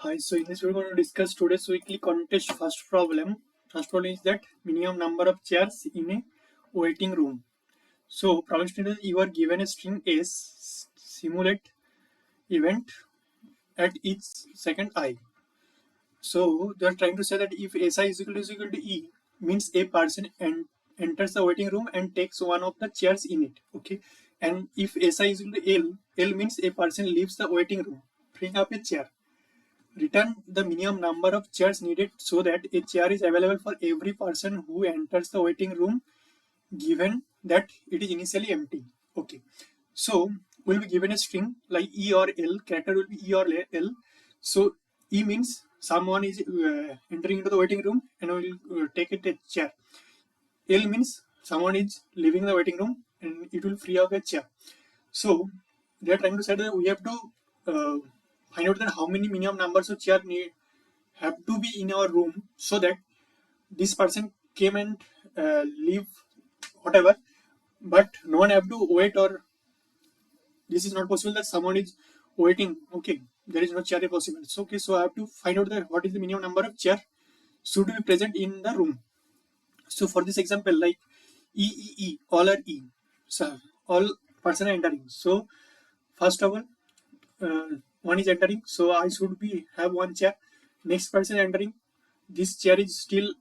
Hi, so in this we're going to discuss today's weekly contest first problem. First problem is that minimum number of chairs in a waiting room. So problem statement is you are given a string S, simulate event at each second I. So they are trying to say that if SI is equal to E means a person enters the waiting room and takes one of the chairs in it. Okay, and if SI is equal to L means a person leaves the waiting room, bring up a chair. Return the minimum number of chairs needed so that a chair is available for every person who enters the waiting room given that it is initially empty. Okay, so we'll be given a string like E or L, character will be E or L. So E means someone is entering into the waiting room and will take it a chair. L means someone is leaving the waiting room and it will free up a chair. So they are trying to say that we have to find out that how many minimum numbers of chair have to be in our room so that this person came and leave whatever, but no one have to wait, or this is not possible that someone is waiting. Okay, there is no chair possible. So okay, so I have to find out that what is the minimum number of chair should be present in the room. So for this example, like E, all are E, so all person are entering. So first of all, one is entering, so I should be have one chair. Next person entering, this chair is still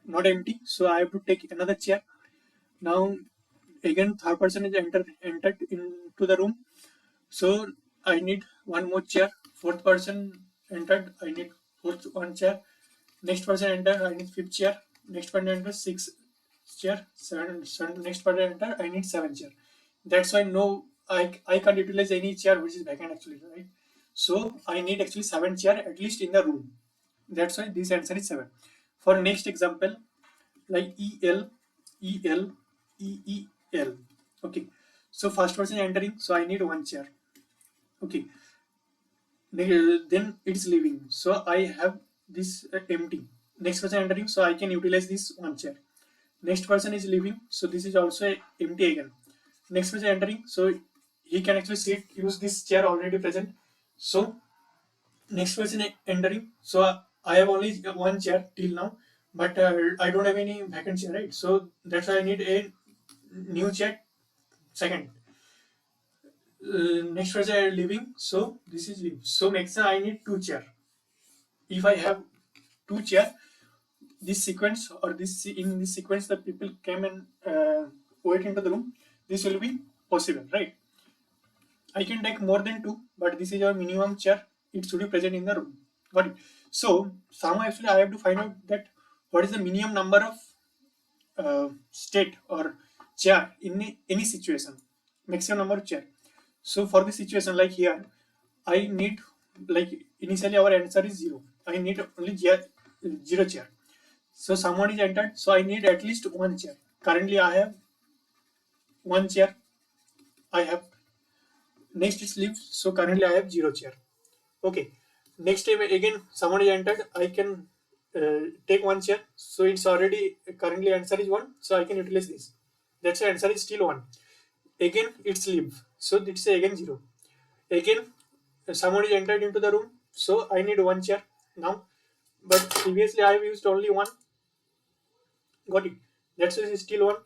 not empty, so I have to take another chair. Now again third person is entered into the room, so I need one more chair. Fourth person entered, I need one chair. Next person entered, I need fifth chair. Next person entered, sixth chair. Seven, next person entered, I need seven chair. That's why I can't utilize any chair which is vacant actually, right? So I need actually seven chair at least in the room. That's why this answer is 7. For next example, like EL, EL, EEL. Okay. So first person entering, so I need one chair. Okay. Then it's leaving. So I have this empty. Next person entering, so I can utilize this one chair. Next person is leaving, so this is also empty again. Next person entering, so he can actually use this chair already present. So next person entering, so I have only one chair till now, but I don't have any vacant chair, right? So that's why I need a new chair second. Next person are leaving, so this is leave. So maximum I need two chair. If I have two chair, this sequence or this in this sequence the people came and wait into the room, this will be possible, right? I can take more than two, but this is our minimum chair. It should be present in the room. Got it? So somehow actually I have to find out that what is the minimum number of state or chair in any situation. Maximum number of chair. So for this situation like here, I need, like initially our answer is 0. I need only zero chair. So someone is entered, so I need at least one chair. Currently I have one chair. I have next is leave, so currently I have zero chair. Okay. Next time again someone is entered, I can take one chair. So it's already currently answer is 1, so I can utilize this. That's the answer is still 1. Again it's leave, so it's again 0. Again someone is entered into the room, so I need one chair now. But previously I have used only one. Got it? That's why it's still 1.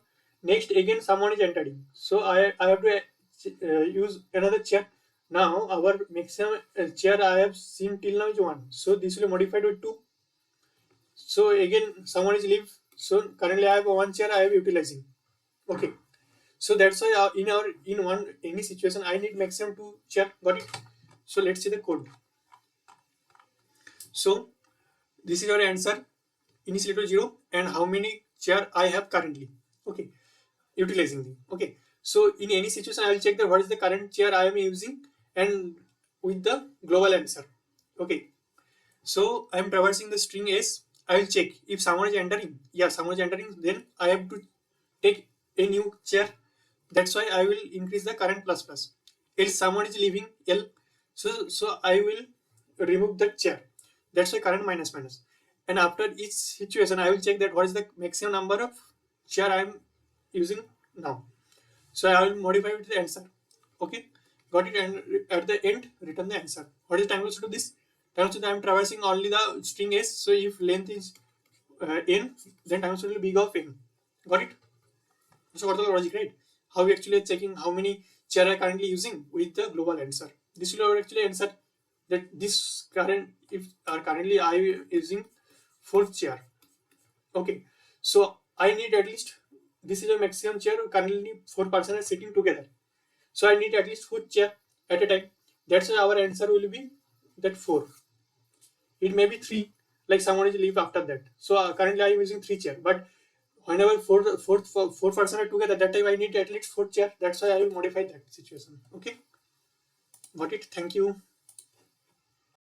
Next again someone is entering, so I have to use another chair. Now our maximum chair I have seen till now is 1, so this will be modified with 2. So again someone is leave, so currently I have one chair I have utilizing. Okay, so that's why in any situation I need maximum 2 chair. Got it? So let's see the code. So this is our answer, initially to 0 and how many chair I have currently. Okay, utilizing them. Okay, so in any situation I will check that what is the current chair I am using and with the global answer. Okay, so I am traversing the string S. I will check if someone is entering. Yeah, someone is entering, then I have to take a new chair. That's why I will increase the current plus plus. Else someone is leaving L, so I will remove that chair. That's why current minus minus. And after each situation I will check that what is the maximum number of chair I am using now. So I will modify with the answer. Okay, got it? And at the end return the answer. What is the time to do this? Times I am traversing only the string s. So if length is n, then times will be big of n. Got it? So what the logic, right? How we actually are checking how many chair are currently using with the global answer. This will actually answer that this current, if are currently I using fourth chair. Okay, so I need at least, this is a maximum chair. Currently 4 persons are sitting together. So I need at least 4 chair at a time. That's why our answer will be that 4. It may be 3, like someone is leave after that. So currently I am using 3 chair, but whenever four person are together, that time I need at least 4 chair. That's why I will modify that situation. Okay, got it? Thank you.